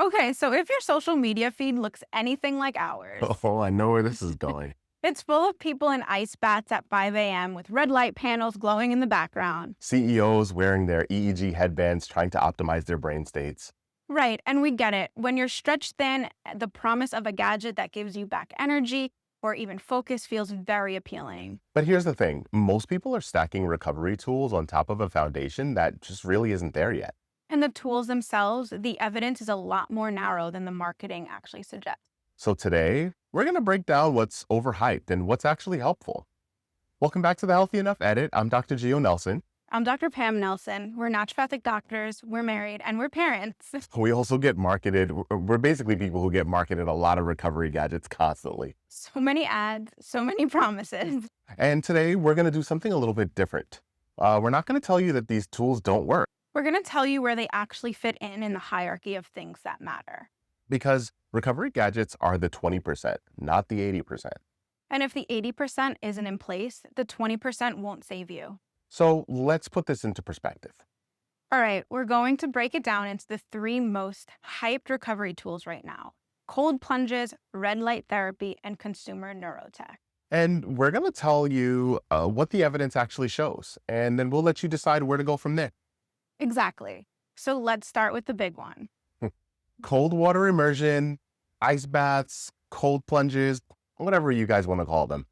Okay, so if your social media feed looks anything like ours, Oh, I know where this is going. it's full of people in ice baths at 5 a.m. with red light panels glowing in the background. CEOs wearing their EEG headbands trying to optimize their brain states. Right, and we get it. When you're stretched thin, the promise of a gadget that gives you back energy or even focus feels very appealing. But here's the thing, most people are stacking recovery tools on top of a foundation that just really isn't there yet. And the tools themselves, the evidence is a lot more narrow than the marketing actually suggests. So today, we're going to break down what's overhyped and what's actually helpful. Welcome back to the Healthy Enough Edit. I'm Dr. Gio Nelson. I'm Dr. Pam Nelson. We're naturopathic doctors, we're married, and we're parents. We also get marketed, we're basically people who get marketed a lot of recovery gadgets constantly. So many ads, so many promises. And today, we're going to do something a little bit different. We're not going to tell you that these tools don't work We're going to tell you where they actually fit in the hierarchy of things that matter. because recovery gadgets are the 20%, not the 80%. And if the 80% isn't in place, the 20% won't save you. So let's put this into perspective. All right, we're going to break it down into the three most hyped recovery tools right now: cold plunges, red light therapy, and consumer neurotech. And we're going to tell you what the evidence actually shows, and then we'll let you decide where to go from there. Exactly. So let's start with the big one. Cold water immersion, ice baths, cold plunges, whatever you guys want to call them.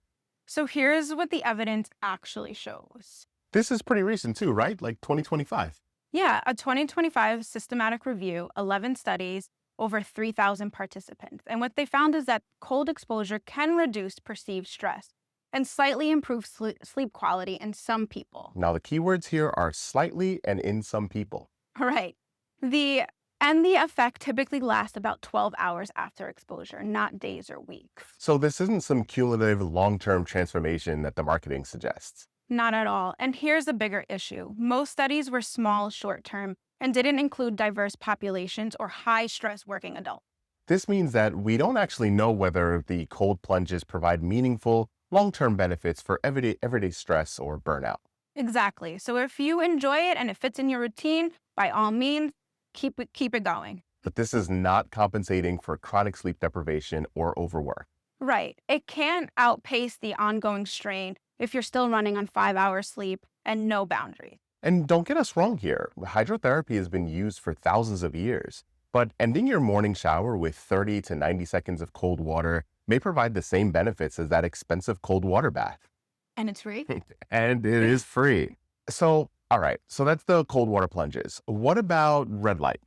So here's what the evidence actually shows. This is pretty recent too, right? Like 2025. Yeah, a 2025 systematic review, 11 studies, over 3,000 participants. And what they found is that cold exposure can reduce perceived stress and slightly improve sleep quality in some people. Now, the keywords here are slightly and in some people. All right. The effect typically lasts about 12 hours after exposure, not days or weeks. So this isn't some cumulative long-term transformation that the marketing suggests. Not at all. And here's the bigger issue. Most studies were small, short-term, and didn't include diverse populations or high-stress working adults. This means that we don't actually know whether the cold plunges provide meaningful long-term benefits for everyday stress or burnout. Exactly. So if you enjoy it and it fits in your routine, by all means, keep it going. But this is not compensating for chronic sleep deprivation or overwork. Right. It can outpace the ongoing strain if you're still running on 5 hours sleep and no boundaries. And don't get us wrong here, hydrotherapy has been used for thousands of years, but ending your morning shower with 30 to 90 seconds of cold water may provide the same benefits as that expensive cold water bath. And it's free? And it is free. So, all right, so that's the cold water plunges. What about red light?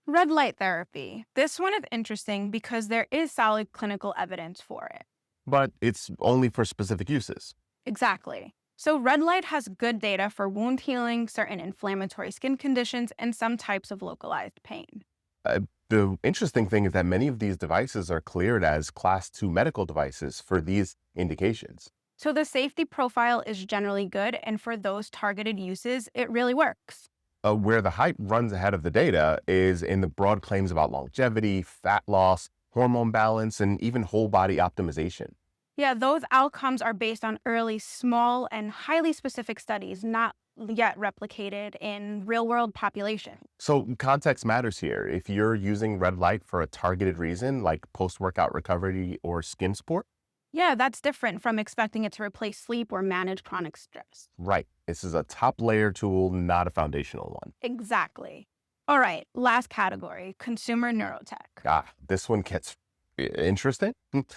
Red light therapy. This one is interesting because there is solid clinical evidence for it. But it's only for specific uses. Exactly. So red light has good data for wound healing, certain inflammatory skin conditions, and some types of localized pain. The interesting thing is that many of these devices are cleared as Class 2 medical devices for these indications. So the safety profile is generally good, and for those targeted uses, it really works. Where the hype runs ahead of the data is in the broad claims about longevity, fat loss, hormone balance, and even whole body optimization. Yeah, those outcomes are based on early, small, and highly specific studies, not yet replicated in real-world population. So context matters here. If you're using red light for a targeted reason, like post-workout recovery or skin support, Yeah, that's different from expecting it to replace sleep or manage chronic stress. right. This is a top layer tool, not a foundational one. Exactly. All right, last category, consumer neurotech. This one gets interesting.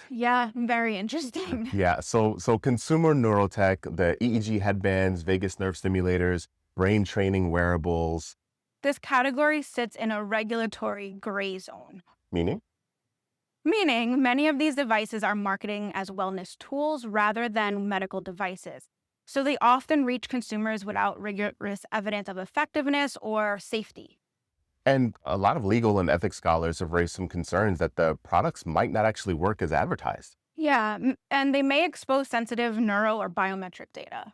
Yeah, very interesting. Yeah, so consumer neurotech, the EEG headbands, vagus nerve stimulators, brain training wearables, This category sits in a regulatory gray zone, meaning? meaning many of these devices are marketing as wellness tools rather than medical devices. So they often reach consumers without rigorous evidence of effectiveness or safety. And a lot of legal and ethics scholars have raised some concerns that the products might not actually work as advertised. Yeah, and they may expose sensitive neuro or biometric data.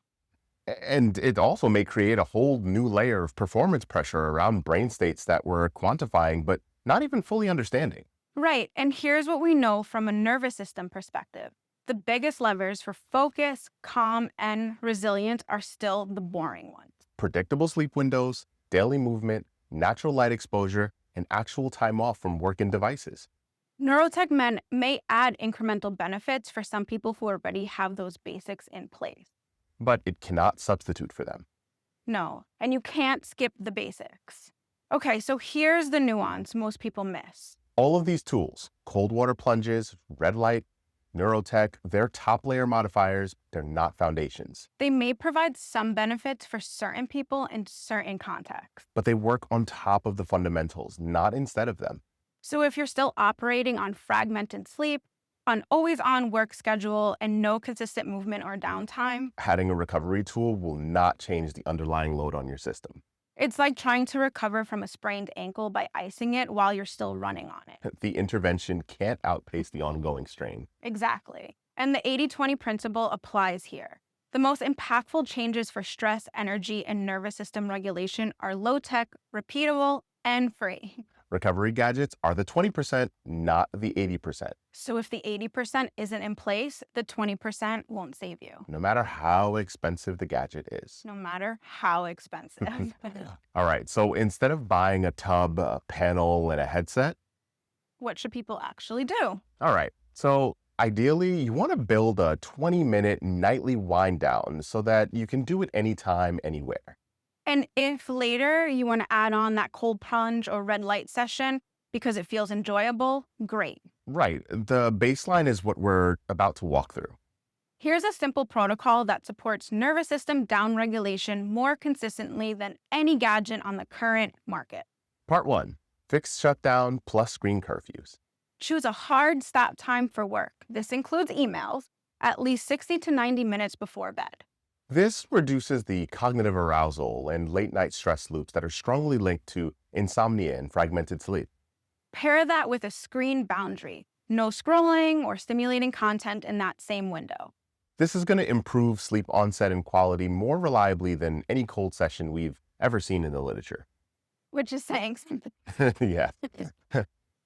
And it also may create a whole new layer of performance pressure around brain states that we're quantifying, but not even fully understanding. Right, and here's what we know from a nervous system perspective. The biggest levers for focus, calm, and resilience are still the boring ones. Predictable sleep windows, daily movement, natural light exposure, and actual time off from work and devices. Neurotech men may add incremental benefits for some people who already have those basics in place. But it cannot substitute for them. No, and you can't skip the basics. Okay, so here's the nuance most people miss. All of these tools, cold water plunges, red light, Neurotech, they're top layer modifiers, they're not foundations. They may provide some benefits for certain people in certain contexts. But they work on top of the fundamentals, not instead of them. So if you're still operating on fragmented sleep, an always on work schedule, and no consistent movement or downtime, Adding a recovery tool will not change the underlying load on your system. it's like trying to recover from a sprained ankle by icing it while you're still running on it. The intervention can't outpace the ongoing strain. Exactly. And the 80-20 principle applies here. The most impactful changes for stress, energy, and nervous system regulation are low-tech, repeatable, and free. Recovery gadgets are the 20%, not the 80%. So if the 80% isn't in place, the 20% won't save you, No matter how expensive the gadget is. no matter how expensive. All right, so instead of buying a tub, a panel, and a headset, What should people actually do? all right, so ideally you want to build a 20-minute nightly wind down so that you can do it anytime, anywhere. And if later you want to add on that cold plunge or red light session because it feels enjoyable, great. Right, the baseline is what we're about to walk through. Here's a simple protocol that supports nervous system downregulation more consistently than any gadget on the current market. Part 1, fixed shutdown plus screen curfews. Choose a hard stop time for work. This includes emails, at least 60 to 90 minutes before bed. This reduces the cognitive arousal and late night stress loops that are strongly linked to insomnia and fragmented sleep. Pair that with a screen boundary. No scrolling or stimulating content in that same window. This is going to improve sleep onset and quality more reliably than any cold session we've ever seen in the literature. Which is saying something. Yeah.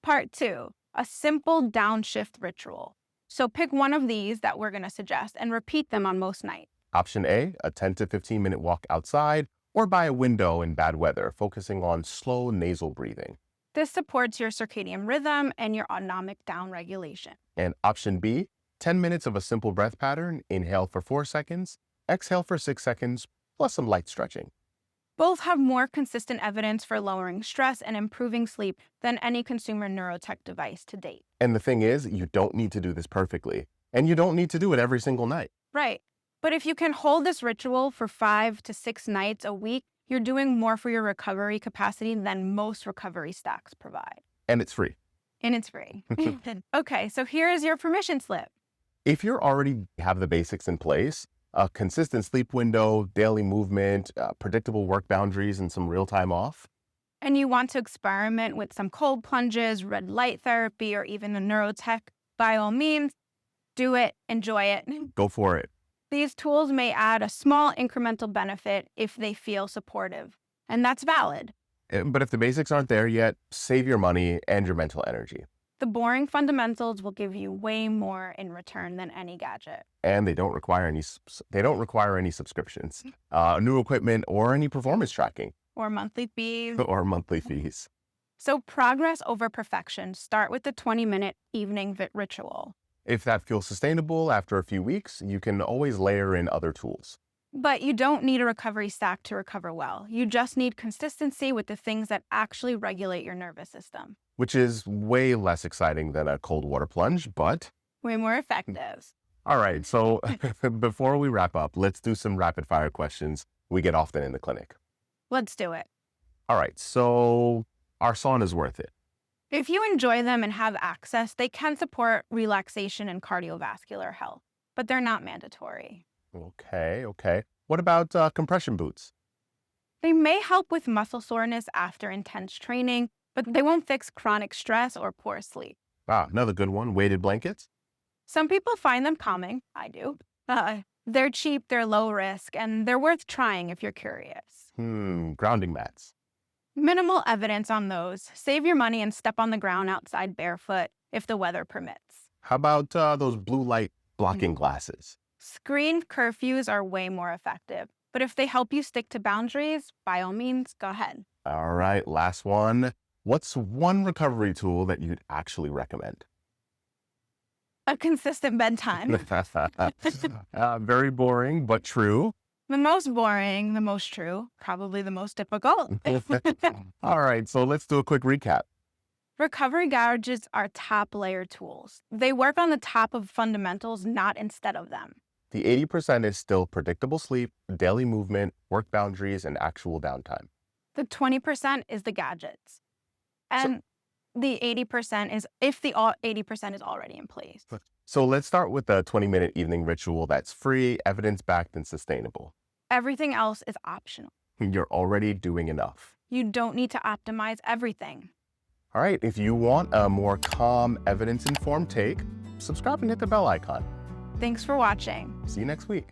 Part 2, a simple downshift ritual. So pick one of these that we're going to suggest and repeat them on most nights. Option A, a 10 to 15-minute walk outside or by a window in bad weather, focusing on slow nasal breathing. This supports your circadian rhythm and your autonomic downregulation. And option B, 10 minutes of a simple breath pattern, inhale for 4 seconds, exhale for 6 seconds, plus some light stretching. Both have more consistent evidence for lowering stress and improving sleep than any consumer neurotech device to date. And the thing is, you don't need to do this perfectly, and you don't need to do it every single night. Right. But if you can hold this ritual for 5 to 6 nights a week, you're doing more for your recovery capacity than most recovery stacks provide. And it's free. And it's free. Okay, so here is your permission slip. If you already have the basics in place, a consistent sleep window, daily movement, predictable work boundaries, and some real-time off, And you want to experiment with some cold plunges, red light therapy, or even a neurotech, by all means, do it, enjoy it. go for it. These tools may add a small incremental benefit if they feel supportive, and that's valid. But if the basics aren't there yet, save your money and your mental energy. The boring fundamentals will give you way more in return than any gadget. And they don't require any subscriptions, new equipment, or any performance tracking Or monthly fees. or monthly fees. So progress over perfection. Start with the 20-minute evening ritual. If that feels sustainable after a few weeks, you can always layer in other tools. But you don't need a recovery stack to recover well. You just need consistency with the things that actually regulate your nervous system. Which is way less exciting than a cold water plunge, but Way more effective. all right. So before we wrap up, let's do some rapid fire questions we get often in the clinic. Let's do it. All right. So are saunas worth it? If you enjoy them and have access, they can support relaxation and cardiovascular health, but they're not mandatory. Okay. What about compression boots? They may help with muscle soreness after intense training, but they won't fix chronic stress or poor sleep. Another good one, weighted blankets. Some people find them calming. I do. They're cheap, they're low risk, and they're worth trying if you're curious. Grounding mats. Minimal evidence on those. Save your money and step on the ground outside barefoot if the weather permits. How about those blue light blocking glasses? Screen curfews are way more effective, but if they help you stick to boundaries, by all means, go ahead. All right, last one. What's one recovery tool that you'd actually recommend? A consistent bedtime. Very boring, but true. The most boring, the most true, probably the most difficult. All right, so let's do a quick recap. Recovery gadgets are top layer tools. They work on the top of fundamentals, not instead of them. The 80% is still predictable sleep, daily movement, work boundaries, and actual downtime. The 20% is the gadgets. And the 80% is if the 80% is already in place. So let's start with the 20-minute evening ritual that's free, evidence-backed, and sustainable. Everything else is optional. You're already doing enough. You don't need to optimize everything. All right, if you want a more calm, evidence-informed take, subscribe and hit the bell icon. Thanks for watching. See you next week.